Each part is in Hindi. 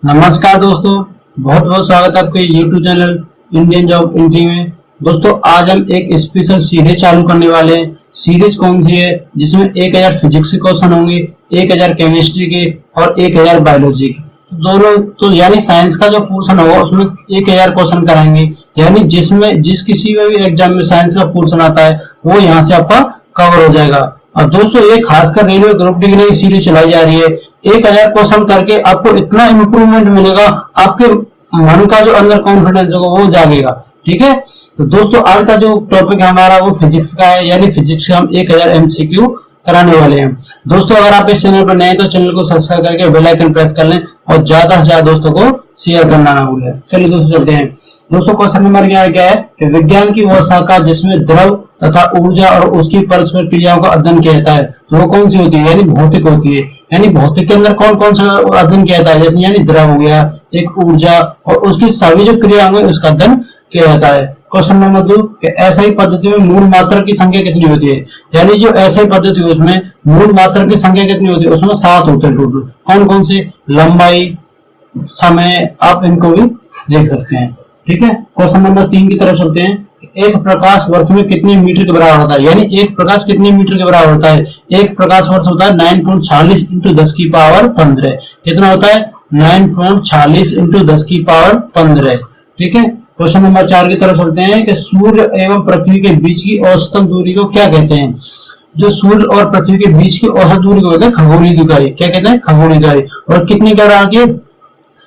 नमस्कार दोस्तों, बहुत बहुत स्वागत है आपके YouTube channel Indian job entry में। दोस्तों आज हम एक स्पेशल सीरीज चालू करने वाले हैं। सीरीज कौन सी है? जिसमें 1000 फिजिक्स के क्वेश्चन होंगे, 1000 केमिस्ट्री के और 1000 बायोलॉजी के। दोनों तो यानी साइंस का जो पोर्शन होगा उसमें 1000 क्वेश्चन कराएंगे। यानी जिस किसी में भी एग्जाम में साइंस का पोर्शन आता है वो यहाँ से आपका कवर हो जाएगा। और दोस्तों ये खासकर रेलवे ग्रुप डी के लिए सीरीज चलाई जा रही है। 1000 क्वेश्चन करके आपको इतना इम्प्रूवमेंट मिलेगा, आपके मन का जो अंदर कॉन्फिडेंस होगा वो जागेगा। ठीक है, तो दोस्तों आज का जो टॉपिक है हमारा वो फिजिक्स का है। यानी फिजिक्स से हम 1000 एमसीक्यू कराने वाले हैं। दोस्तों अगर आप इस चैनल पर नए हैं तो चैनल को सब्सक्राइब करके बेल आइकन प्रेस कर लें और ज्यादा से ज्यादा दोस्तों को शेयर करना ना भूलें। चलिए दोस्तों चलते हैं। दोस्तों क्वेश्चन नंबर क्या है कि विज्ञान की वह शाखा जिसमें द्रव तथा ऊर्जा और उसकी परस्पर क्रियाओं का अध्ययन किया जाता है, तो वो कौन सी होती है? यानी भौतिक होती है। यानी भौतिक के अंदर कौन कौन सा अध्ययन किया जाता है? जैसे यानी द्रव हो गया, एक ऊर्जा और उसकी सभी जो क्रिया होंगे उसका अध्ययन किया जाता है। क्वेश्चन नंबर 2 कि ऐसा ही पद्धति में मूल मात्रा की संख्या कितनी होती है? यानी जो ऐसा ही पद्धति है उसमें मूल मात्रा की संख्या कितनी होती है? उसमें 7 होते हैं टोटल। कौन कौन से? लंबाई, समय, आप इनको भी देख सकते हैं। ठीक है, क्वेश्चन नंबर 3 की तरफ चलते हैं। एक प्रकाश वर्ष में कितने मीटर के बराबर होता है? यानी एक प्रकाश कितने मीटर के बराबर होता है? एक प्रकाश वर्ष होता है 9.46 इंटू 10 की पावर 15। कितना होता है? 9.46 इंटू 10 की पावर 15। ठीक है, क्वेश्चन नंबर 4 की तरफ चलते हैं कि सूर्य एवं पृथ्वी के बीच की औसतन दूरी को क्या कहते हैं? जो सूर्य और पृथ्वी के बीच की औसत दूरी को कहते हैं खगोलीय दूरी। क्या कहते हैं? खगोलीय दूरी। और कितनी क्या आगे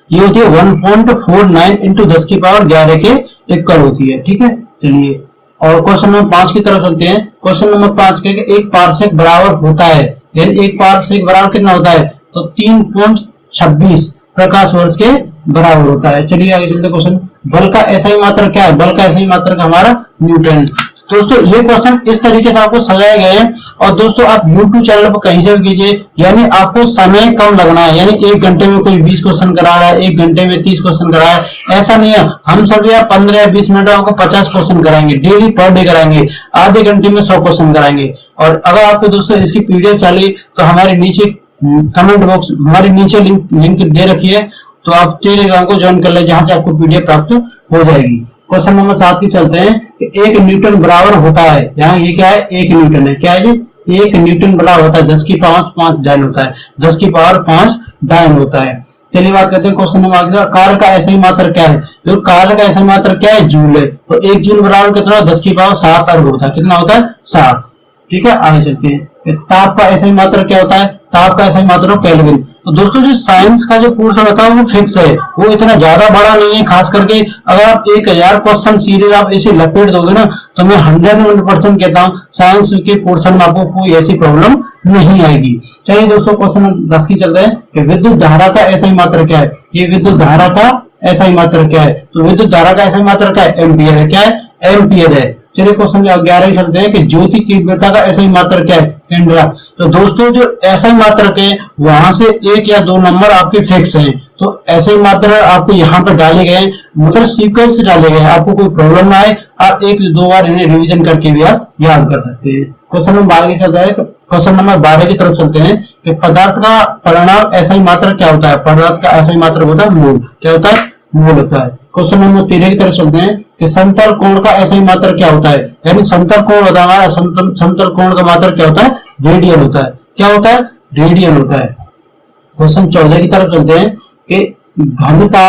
ये होती है 1.49 इंटू 10 की पावर 11 के इक्वल होती है। ठीक है, चलिए और क्वेश्चन नंबर 5 की तरफ चलते हैं। क्वेश्चन नंबर 5 के एक पारसेक बराबर होता है, यानी एक पारसेक बराबर कितना होता है? तो 3.26 प्रकाश वर्ष के बराबर होता है। चलिए आगे चलते। क्वेश्चन बल का एसआई मात्रक क्या है? बल का एसआई मात्रक हमारा न्यूटन। दोस्तों ये क्वेश्चन इस तरीके से आपको सजाए गए हैं और दोस्तों आप YouTube चैनल पर कहीं से भी कीजिए। यानी आपको समय कम लगना है। यानी 1 घंटे में कोई 20 क्वेश्चन करा रहा है, 1 घंटे में 30 क्वेश्चन करा है, ऐसा नहीं है। हम सब यार 15 या 20 मिनट में आपको 50 क्वेश्चन कराएंगे, डेली पर डे कराएंगे। आधे घंटे में 100 क्वेश्चन कराएंगे। और अगर आपको दोस्तों इसकी पीडीएफ चाहिए तो हमारे नीचे कमेंट बॉक्स हमारे नीचे लिंक दे रखी है, तो आप टेलीग्राम को ज्वाइन कर ले, जहां से आपको पीडीएफ प्राप्त हो जाएगी। क्वेश्चन नंबर 7 की चलते हैं कि 1 न्यूटन बराबर होता है। यहाँ ये क्या है? 1 न्यूटन है। क्या है ये? 1 न्यूटन बराबर होता है 10 की पावर 5 डायन होता है। 10 की पावर 5 डायन होता है। चलिए बात करते हैं क्वेश्चन नंबर आगे। कार्य का ऐसा ही मात्रक क्या है? जो कार्य का ऐसा ही मात्रक क्या है? जूल है। तो 1 जूल बराबर कितना? 10 की पावर 7 अर्ग होता है। कितना होता है? 7। ठीक है, आगे चलते हैं। ताप का ऐसा ही मात्रक क्या होता है? ताप का ऐसा ही मात्रक केल्विन। तो दोस्तों जो साइंस का जो पोर्शन होता है वो फिक्स है, वो इतना ज्यादा बड़ा नहीं है। खास करके अगर आप 1000 क्वेश्चन सीरीज आप ऐसे लपेट दोगे ना, तो मैं 100% कहता हूँ साइंस के पोर्शन में आपको कोई ऐसी प्रॉब्लम नहीं आएगी। चलिए दोस्तों क्वेश्चन 10 की चलते हैं कि विद्युत धारा का ऐसा ही मात्रक क्या है? ये विद्युत धारा का ऐसा ही मात्रक क्या है? तो विद्युत धारा का ऐसा ही मात्रक क्या है? एम्पियर है। क्या है? एम्पियर है। चलिए क्वेश्चन 11 चलते हैं कि ज्योति तीव्रता का ऐसा ही मात्रक क्या है? केंद्रा। तो दोस्तों जो ऐसा ही मात्रक है वहां से 1 या 2 नंबर आपके फिक्स हैं, तो ऐसे ही मात्रक आपको यहाँ पर डाले गए, मतलब सीक्वेंस से डाले गए। आपको कोई प्रॉब्लम ना आए, आप 1 से 2 बार इन्हें रिवीजन करके भी आप याद कर सकते हैं। क्वेश्चन नंबर 12 की चलता है। क्वेश्चन नंबर 12 की तरफ चलते हैं कि पदार्थ का परिणाम ऐसा ही मात्रक क्या होता है? पदार्थ का ऐसा ही मात्रक होता है मोल। क्या होता है? मोल होता है। क्वेश्चन नंबर 13 की तरफ चलते हैं कि समतल कोण का ऐसा ही मात्रक क्या होता है? यानी समतल कोण होता है हमारा, समतल कोण का मात्रक क्या होता है? रेडियन होता है। क्या होता है? रेडियन होता है। क्वेश्चन 14 की तरफ चलते हैं कि घन का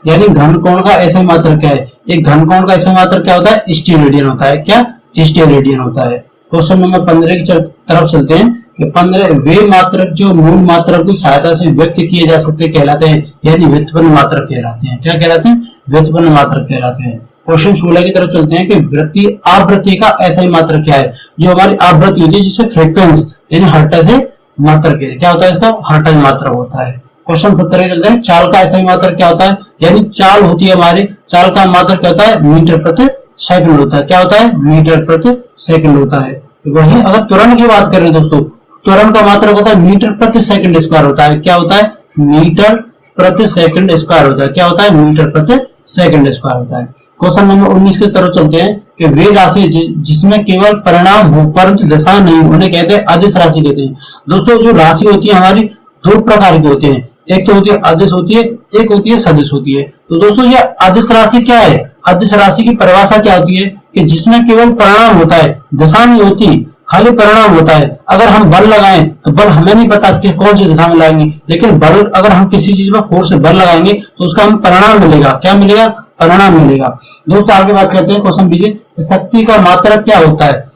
यानी घन कोण का ऐसा ही मात्रक क्या है? एक घन कोण का ऐसा मात्रक क्या होता है? स्टीरेडियन होता है। क्या? स्टीरेडियन होता है। क्वेश्चन नंबर 15 की तरफ चलते हैं कि 15 वे मात्रक जो मूल मात्रक की सहायता से व्यक्त किए जा सकते कहलाते हैं, यानी व्युत्पन्न मात्रक कहलाते हैं। क्या कहलाते हैं? व्युत्पन्न मात्रक कहलाते हैं। क्वेश्चन 16 की तरफ चलते हैं कि वृत्ति आवृत्ति का ऐसा ही मात्रक क्या है? जो हमारी आवृत्ति होती है जिसे फ्रीक्वेंस यानी हर्ट्ज से मात्रक है। क्या होता है? इसका हर्ट्ज मात्रक होता है। क्वेश्चन 17 चलते हैं चाल का ऐसा ही मात्रक क्या होता है? यानी चाल होती है हमारी, चाल का मात्रक क्या होता है? मीटर प्रति सेकंड होता है। क्या होता है? मीटर प्रति सेकंड होता है। वहीं अगर त्वरण की बात करें दोस्तों, त्वरण का मात्रक होता है मीटर प्रति सेकंड स्क्वायर होता है। क्या होता है? मीटर प्रति सेकंड स्क्वायर होता है। क्या होता है? मीटर प्रति सेकंड स्क्वायर होता है। क्वेश्चन नंबर 19 की तरफ चलते हैं कि वे राशि जिसमें केवल परिणाम हो परंतु दशा नहीं, उन्हें कहते हैं अदिश राशि कहते हैं। दोस्तों जो राशि होती है हमारी 2 प्रकार की होती है। एक तो होती है अदिश होती है, एक होती है सदिश होती है। तो दोस्तों ये अदिश राशि क्या है? अदिश राशि की परिभाषा क्या होती है कि जिसमें केवल परिणाम होता है, दिशा नहीं होती, खाली परिणाम होता है। अगर हम बल लगाएं तो बल हमें नहीं पता कि कौन सी दिशा में लगाएंगे, लेकिन बल अगर हम किसी चीज में फोर्स से बल लगाएंगे तो उसका हमें परिणाम मिलेगा। क्या मिलेगा? परिणाम मिलेगा। दोस्तों आगे बात करते हैं, क्वेश्चन दीजिए, शक्ति का मात्रक क्या होता है?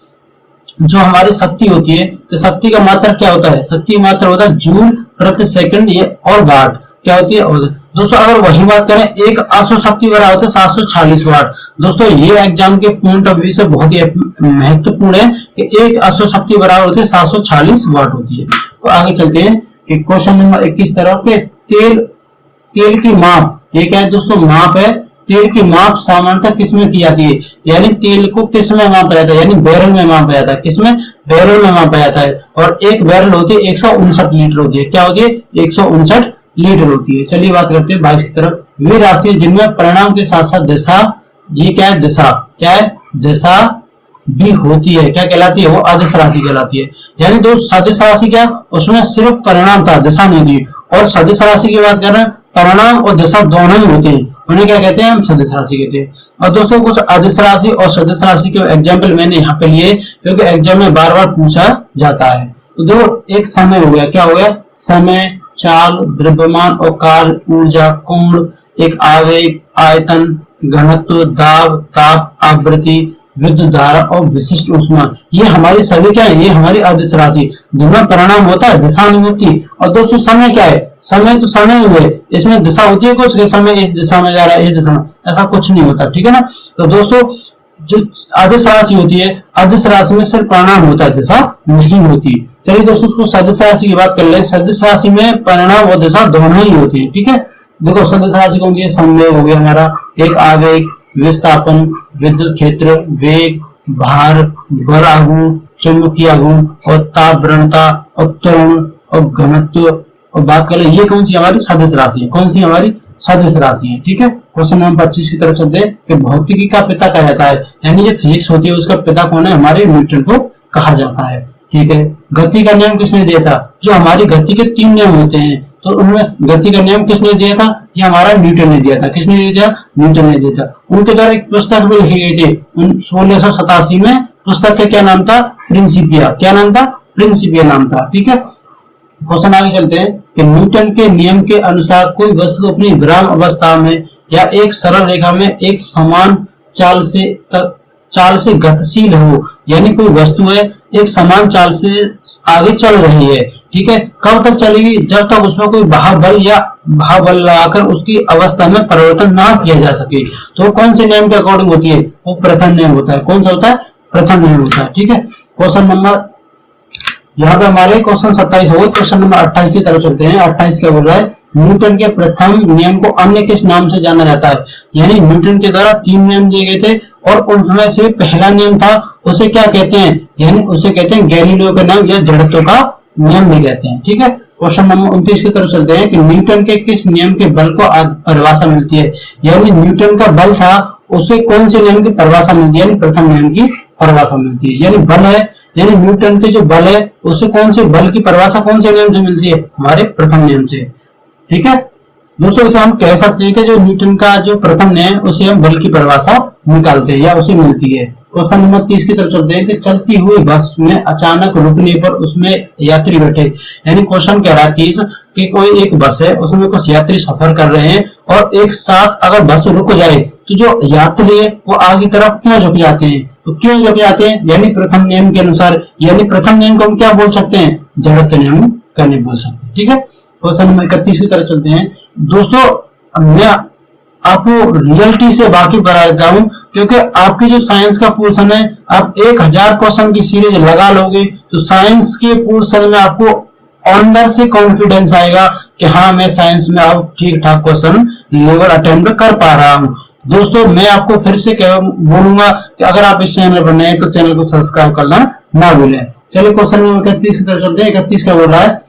जो हमारी शक्ति होती है, तो शक्ति का मात्रक क्या होता है? शक्ति का मात्रक होता है जूल प्रति सेकंड ये और वाट। क्या होती है? और दोस्तों अगर वही बात करें, एक अश्व शक्ति बराबर होता है 746 वाट। दोस्तों ये एग्जाम के पॉइंट ऑफ व्यू से बहुत ही महत्वपूर्ण है कि एक अश्व शक्ति बराबर होती है 746 वाट होती है। तो आगे चलते हैं कि क्वेश्चन नंबर 21 तरफ के तेल की माप, ये क्या है दोस्तों? माप है। तेल की माप सामान्यतः किसमें की जाती है? यानी तेल को किसमें मापा जाता है? यानी बैरल में मापा जाता है। किसमें? बैरल में मापा जाता है। और एक बैरल होती है 159 लीटर होती है। क्या होती है? 159 लीटर होती है। चलिए बात करते हैं 22 की तरफ। वे राशि जिनमें परिणाम के साथ साथ दिशा, ये क्या है? दिशा। क्या है? दिशा भी होती है। क्या कहलाती है? वो अदिश राशि कहलाती है। यानी दोस्त सदिश राशि क्या? उसमें सिर्फ परिणाम था, दिशा नहीं थी। और सदिश राशि की बात कर रहे हैं, परिणाम और दिशा दोनों ही होते हैं, उन्हें क्या कहते हैं? हम सदिश राशि कहते हैं। और दोस्तों कुछ अदिश राशि और सदिश राशि के एग्जाम्पल मैंने यहाँ पे लिए क्योंकि एग्जाम में बार बार पूछा जाता है। तो दो, एक समय हो गया। क्या हो गया? समय, चाल, द्रव्यमान और काल, ऊर्जा, कोण, एक आवेग, आयतन, घनत्व, दाब, ताप, आवृत्ति, विद्युत धारा और विशिष्ट ऊष्मा, ये हमारी सभी क्या है? ये हमारी अदिश राशि, जिनमें परिणाम होता है, दिशा नहीं होती। और दोस्तों समय क्या है? समय तो समय हुए, इसमें दिशा होती है कुछ, समय इस दिशा में जा रहा है, इस दिशा में, ऐसा कुछ नहीं होता। ठीक है ना? तो दोस्तों जो अदिश राशि होती है, अदिश राशि में सिर्फ परिणाम होता है, दिशा नहीं होती। चलिए दोस्तों उसको सदिश राशि की बात कर ले। सदिश राशि में परिणाम और दिशा दोनों ही होती है। ठीक है? देखो सदिश राशि कौन सी है? संवेग हो गया हमारा, एक आवेग, विस्थापन, विद्युत क्षेत्र, वेग, भार, बल आघूर्ण, चुंबकीय आघूर्ण और तापब्रणता और त्वरण और घनत्व। और बात करें ये कौन सी हमारी सदिश राशि है? कौन सी हमारी सदिश राशि है? ठीक है? क्वेश्चन नंबर 25 की तरफ चलते हैं कि भौतिकी का पिता कहा जाता है, यानी जो फिजिक्स होती है उसका पिता कौन है? हमारे न्यूटन को कहा जाता है। ठीक है? गति का नियम किसने दिया था? जो हमारी गति के 3 नियम होते हैं, तो उनमें गति का नियम किसने दिया था? ये हमारा न्यूटन ने दिया था। किसने दिया था? न्यूटन ने दिया था। उनके द्वारा एक पुस्तक भी लिखी गई थी 1687 में। पुस्तक का क्या नाम था? प्रिंसिपिया। क्या नाम था? प्रिंसिपिया नाम था। ठीक है? क्वेश्चन आगे चलते हैं कि न्यूटन के नियम के अनुसार कोई वस्तु अपनी विराम अवस्था में या एक सरल रेखा में एक समान चाल से गतिशील हो, यानी कोई वस्तु है एक समान चाल से आगे चल रही है। ठीक है? कब तक चलेगी? जब तक उसमें कोई बाह्य बल लगाकर उसकी अवस्था में परिवर्तन ना किया जा सके। तो कौन से नियम के अकॉर्डिंग होती है? वो प्रथम नियम होता है। कौन सा होता है? प्रथम नियम होता है। ठीक है? क्वेश्चन नंबर यहाँ पे हमारे क्वेश्चन 27 हो गए। क्वेश्चन नंबर 28 की तरफ चलते हैं। 28 क्या बोल रहा है? न्यूटन के प्रथम नियम को अन्य किस नाम से जाना जाता है? यानी न्यूटन के द्वारा 3 नियम दिए गए थे और उनमें से पहला नियम था, उसे क्या कहते हैं? यानी उसे कहते हैं गैलीलियो का नाम या जड़त्व का नियम भी कहते हैं। ठीक है? क्वेश्चन नंबर 29 की तरफ चलते हैं कि न्यूटन के किस नियम के बल को परिभाषा मिलती है? यानी न्यूटन का बल था, उसे कौन से नियम की परिभाषा मिलती है? यानी प्रथम नियम की परिभाषा मिलती है। यानी बल है, यानी न्यूटन के जो बल है उसे कौन से बल की परिभाषा कौन से नियम से मिलती है? हमारे प्रथम नियम से। ठीक है दोस्तों, इसे हम कह सकते हैं कि जो न्यूटन का जो प्रथम नियम उससे हम बल की परिभाषा निकालते हैं या उसे मिलती है। क्वेश्चन नंबर 30 की तरफ चलते हैं कि चलती हुई बस में अचानक रुकने पर उसमें यात्री बैठे। यानी क्वेश्चन कह रहा है 30 कि कोई एक बस है, उसमें कुछ यात्री सफर कर रहे हैं और एक साथ अगर बस रुक जाए तो जो यात्री है वो आगे तरफ क्यों झुक जाते हैं? तो क्यों झुक जाते हैं? यानी प्रथम नियम के अनुसार। यानी प्रथम नियम को हम क्या बोल सकते हैं? जड़त्व नियम का नहीं बोल सकते। ठीक है? क्वेश्चन नंबर 31 की तरफ चलते हैं। दोस्तों मैं आपको रियलिटी से वाकिफ करा देता हूं, क्योंकि आपकी जो साइंस का पोर्शन है, आप 1000 क्वेश्चन की सीरीज लगा लोगे तो साइंस के पोर्शन में आपको अंदर से कॉन्फिडेंस आएगा कि हाँ मैं साइंस में अब ठीक ठाक क्वेश्चन लेवल अटेम्प्ट कर पा रहा हूँ। दोस्तों मैं आपको फिर से बोलूंगा कि अगर आप इस चैनल पर नए हैं तो चैनल को सब्सक्राइब करना ना भूलें। चलिए क्वेश्चन नंबर 31 की तरफ चलते हैं। 31 क्या बोल रहा है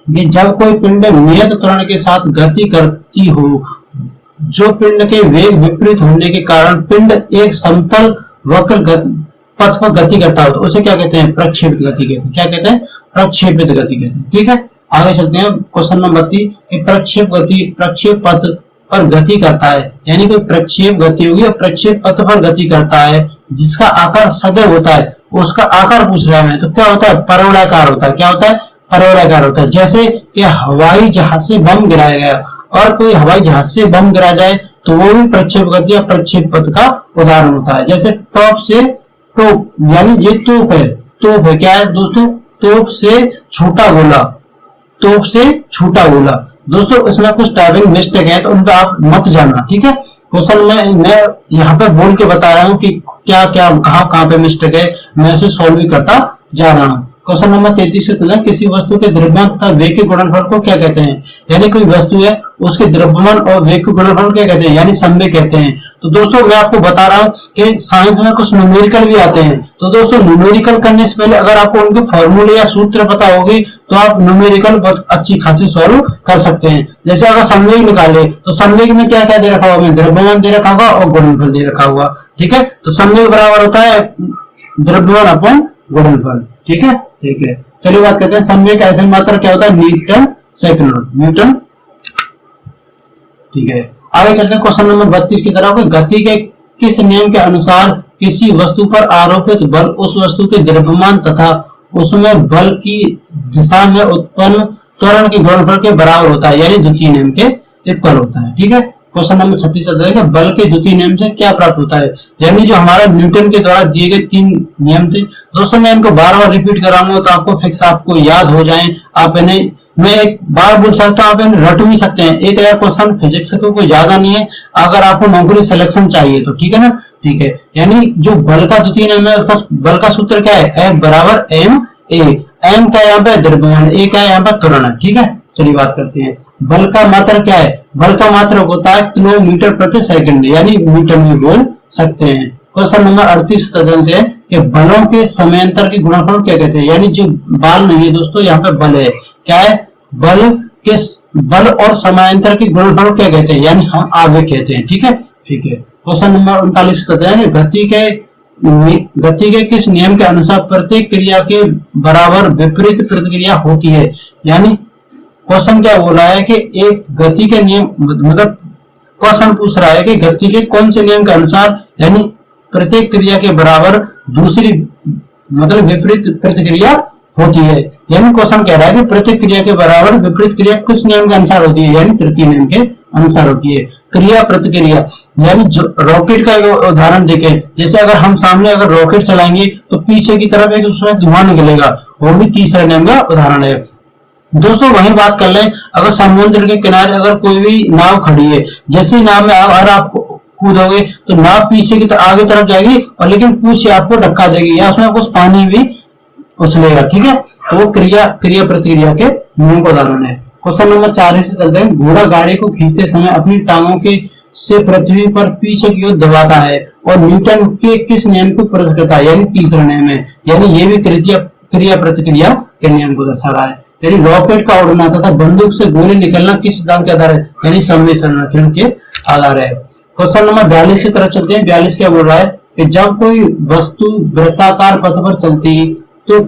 कि जब कोई पिंड नियत त्वरण के साथ गति करती हो, जो पिंड के वेग विपरीत होने के कारण पिंड एक समतल वक्र पथ पर गति करता हो तो उसे क्या कहते हैं? प्रक्षेपित गति कहते हैं। क्या कहते हैं? प्रक्षेपित गति कहते हैं। ठीक है? आगे चलते हैं क्वेश्चन नंबर 30 कि प्रक्षेप पथ पर गति करता है, यानी कोई प्रक्षेप गति होगी और प्रक्षेप पथ पर गति करता है जिसका आकार सदैव होता है, उसका आकार पूछ रहा है। तो क्या होता है? परवलयाकार होता है। क्या होता है? परवलयाकार होता है। जैसे कि हवाई जहाज से बम गिराया गया और कोई हवाई जहाज से बम गिरा जाए तो वो भी प्रक्षेप गति या प्रक्षेप पथ का उदाहरण होता है। जैसे टॉप से टोप, यानी ये तोप है। तोप है, क्या है दोस्तों? तोप से छोटा गोला। तोप से छोटा गोला। दोस्तों इसमें कुछ टाइपिंग मिस्टेक है तो उन पर आप मत जाना, ठीक है। क्वेश्चन में मैं यहाँ पे बोल के बता रहा हूँ कि क्या क्या कहाँ पे मिस्टेक है, मैं उसे सॉल्व भी करता जा रहा हूँ। क्वेश्चन नंबर 33 से तुलना किसी वस्तु के द्रव्यमान तथा वेग के गुणनफल को क्या कहते हैं? यानी कोई वस्तु है उसके द्रव्यमान और वेग के गुणनफल क्या कहते हैं? यानी संवेग कहते हैं। तो दोस्तों मैं आपको बता रहा हूँ कि साइंस में कुछ न्यूमेरिकल भी आते हैं। तो दोस्तों न्यूमेरिकल करने से पहले अगर आपको उनके फॉर्मूले या सूत्र पता होगी तो आप न्यूमेरिकल बहुत अच्छी खासी सॉल्व कर सकते हैं। जैसे अगर संवेग निकाले तो संवेग में क्या क्या दे रखा होगा? द्रव्यमान दे रखा होगा और गुणनफल दे रखा होगा, ठीक है। तो संवेग बराबर होता है द्रव्यमान अपन गुणनफल, ठीक है। ठीक है, चलिए बात करते हैं संवेग का ऐसा मात्रा क्या होता है? न्यूटन सेकंड, न्यूटन, ठीक है। आगे चलते हैं क्वेश्चन नंबर 32 की तरफ। गति के किस नियम के अनुसार किसी वस्तु पर आरोपित बल उस वस्तु के द्रव्यमान तथा उसमें बल की दिशा में उत्पन्न त्वरण के गुणनफल के बराबर होता है, यानी द्वितीय नियम के इक्वल होता है, ठीक है। क्वेश्चन नंबर 36 आता है बल के द्वितीय नियम से क्या प्राप्त होता है? यानी जो हमारा न्यूटन के द्वारा दिए गए 3 नियम थे। दोस्तों मैं इनको बार बार रिपीट कराऊंगा तो आपको फिक्स आपको याद हो जाए। आप इन्हें मैं एक बार बोल सकता हूँ, आप इन्हें रट भी सकते हैं। एक हजार क्वेश्चन फिजिक्स को कोई ज्यादा नहीं है अगर आपको नौकरी सिलेक्शन चाहिए तो, ठीक है ना। ठीक है, यानी जो बल का द्वितीय नियम है उसका बल का सूत्र क्या है? F बराबर m a। m का यहाँ पे द्रव्यमान, a का यहाँ पे त्वरण है, ठीक है। चलिए बात करते हैं बल का मात्रक क्या है? बल का मात्रक होता है किलोमीटर प्रति सेकंड, यानी मीटर में बोल सकते हैं। क्वेश्चन नंबर 38 से कि बलों के समयांतर के गुणनफल क्या कहते हैं? यानी जो बाल नहीं है दोस्तों, यहाँ पे बल है, क्या है? बल और समांतर के गुणनफल क्या कहते हैं? यानी हम आवेग कहते हैं, ठीक है। ठीक है, क्वेश्चन नंबर 39 है गति के किस नियम के अनुसार प्रत्येक क्रिया के बराबर विपरीत प्रतिक्रिया होती है? यानी क्वेश्चन क्या बोल रहा है कि एक गति के नियम, मतलब क्वेश्चन पूछ रहा है कि गति के कौन से नियम के अनुसार यानी प्रत्येक क्रिया के बराबर दूसरी मतलब विपरीत प्रतिक्रिया होती है। यानी क्वेश्चन कह रहा है कि प्रत्येक क्रिया के बराबर विपरीत क्रिया किस नियम के अनुसार होती है? यानी तृतीय नियम के अनुसार होती है। क्रिया प्रतिक्रिया, यानी जो रॉकेट का उदाहरण देखें, जैसे अगर हम सामने अगर रॉकेट चलाएंगे तो पीछे की तरफ एक उसमें धुआं निकलेगा, वो भी तीसरे नियम का उदाहरण है। दोस्तों वही बात कर लें, अगर समुद्र के किनारे अगर कोई भी नाव खड़ी है, जैसे नाव में अगर आप कूदोगे तो नाव पीछे की आगे तरफ जाएगी और लेकिन पूछ आपको धक्का देगी या उसमें कुछ पानी भी उछलेगा, ठीक है। तो वो क्रिया प्रतिक्रिया के नियम का उदाहरण है। क्वेश्चन नंबर 4 से चलते हैं। घोड़ा गाड़ी को खींचते समय अपनी टांगों के से पृथ्वी पर पीछे की ओर दबाता है और न्यूटन के किस नियम को प्रकट करता है? यानी तीसरा नियम है। यानी ये भी क्रिया प्रतिक्रिया के नियम को दर्शा रहा है। यानी रॉकेट का उड़ना तथा बंदूक से गोली निकलना किस सिद्धांत के आधार है? यानी संवेग संरक्षण के आधार है। क्वेश्चन नंबर 42 की तरफ चलते हैं। 42 क्या बोल रहा है कि जब कोई वस्तु वृत्ताकार पथ पर चलती है तो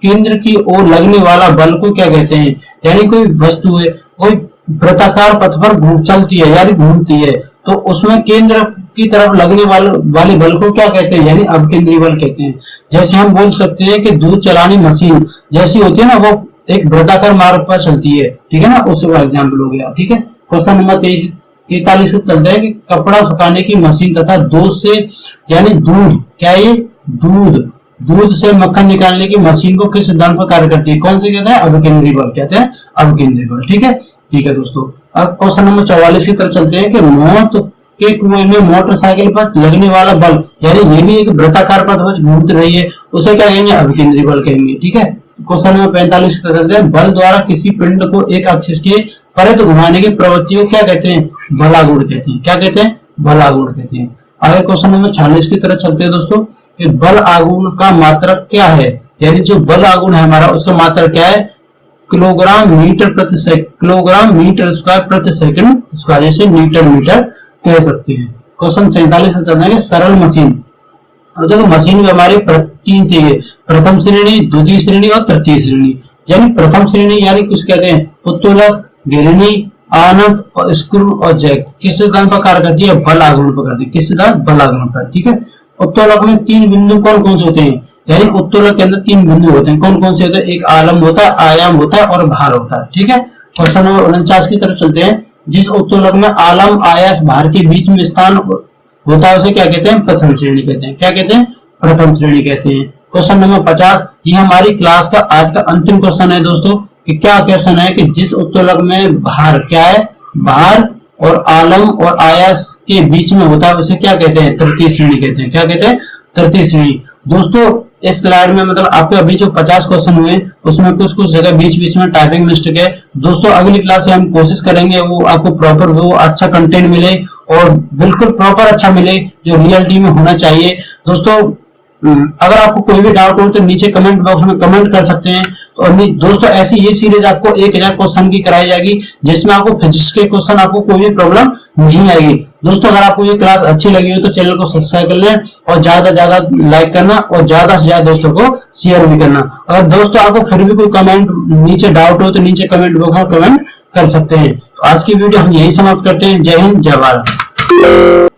केंद्र की ओर लगने वाला बल को क्या कहते हैं? यानी कोई वस्तु है कोई वृत्ताकार पथ पर चलती है यानी घूमती है तो उसमें केंद्र की तरफ लगने वाले बल को क्या कहते हैं? यानी अपकेंद्री बल कहते हैं। जैसे हम बोल सकते हैं कि दूध चलानी मशीन जैसी होती है ना, वो एक वृत्ताकार मार्ग पर चलती है, ठीक है ना, उसका एग्जाम्पल हो गया, ठीक है। क्वेश्चन नंबर 43 से चलता है कि कपड़ा सुखाने की मशीन तथा दूध से यानी दूध क्या है? दूध से मक्खन निकालने की मशीन को किस सिद्धांत पर कार्य करती है? कौन से कहते हैं? अपकेंद्री बल कहते हैं, अपकेंद्री बल, ठीक है। ठीक है दोस्तों, अब क्वेश्चन नंबर 44 की तरफ चलते हैं कि मौत के कुएं में मोटरसाइकिल पर लगने वाला बल, यानी ये भी एक वृत्ताकार पथ पर घूमती रही है, उसे क्या कहेंगे? अपकेंद्री बल कहेंगे, ठीक है। क्वेश्चन नंबर 45 की तरफ चलते हैं। बल द्वारा किसी पिंड को एक अक्ष के परित घुमाने की प्रवृत्ति को क्या कहते हैं? बलागुण कहते हैं। क्या कहते हैं? बलागुण कहते हैं। आगे क्वेश्चन नंबर 46 की तरफ चलते हैं दोस्तों कि बल आघूर्ण का मात्रक क्या है? यानी जो बल आघूर्ण है हमारा उसका मात्रक क्या है? किलोग्राम मीटर स्क्वायर प्रति सेकंड स्क्वायर, जैसे मीटर कह सकते हैं। क्वेश्चन 47 से चलना है सरल मशीन। अब देखो मशीन में हमारे 3 चाहिए, प्रथम श्रेणी, द्वितीय श्रेणी और तृतीय श्रेणी। यानी प्रथम श्रेणी यानी कुछ कहते हैं उत्तोलक, गिरणी, आनत और स्क्रू और जैक किस सिद्धांत पर कार्य करती है? बल आघूर्ण पर करती है। किस सिद्धांत? बल आघूर्ण पर। ठीक है। उत्तोलक में 3 बिंदु कौन कौन से होते हैं? यानी उत्तोलक के अंदर 3 बिंदु होते हैं। कौन कौन से होते हैं? एक आलम होता है, आयाम होता है और भार होता है। ठीक है। क्वेश्चन नंबर 49 की तरफ चलते हैं। जिस उत्तोलक में आलम, आयास, भार के बीच में स्थान होता है उसे क्या कहते हैं? प्रथम श्रेणी कहते हैं। क्या कहते हैं? प्रथम श्रेणी कहते हैं। क्वेश्चन नंबर 50, ये हमारी क्लास का आज का अंतिम क्वेश्चन है दोस्तों। कि क्या क्वेश्चन है कि जिस उत्तोलक में भार क्या है? भार और आलम और आयास के बीच में होता है उसे क्या कहते हैं? तृतीय श्रेणी कहते हैं। क्या कहते हैं? तृतीय श्रेणी। दोस्तों इस स्लाइड में मतलब आपके अभी जो 50 क्वेश्चन हुए उसमें कुछ कुछ जगह बीच बीच में टाइपिंग मिस्टेक है। दोस्तों अगली क्लास में हम कोशिश करेंगे वो आपको प्रॉपर वो अच्छा कंटेंट मिले और बिल्कुल प्रॉपर अच्छा मिले जो रियलिटी में होना चाहिए। दोस्तों अगर आपको कोई भी डाउट हो तो नीचे कमेंट बॉक्स में कमेंट कर सकते हैं। और दोस्तों ऐसी ये सीरीज आपको 1000 क्वेश्चन की कराई जाएगी जिसमें आपको फिजिक्स के क्वेश्चन आपको कोई भी प्रॉब्लम नहीं आएगी। दोस्तों अगर आपको ये क्लास अच्छी लगी हो तो चैनल को सब्सक्राइब कर लें और ज्यादा ज्यादा लाइक करना और ज्यादा से ज्यादा दोस्तों को शेयर भी करना। अगर दोस्तों आपको फिर भी कोई कमेंट नीचे डाउट हो तो नीचे कमेंट बॉक्स में कमेंट कर सकते हैं। तो आज की वीडियो हम यही समाप्त करते हैं। जय हिंद, जय भारत।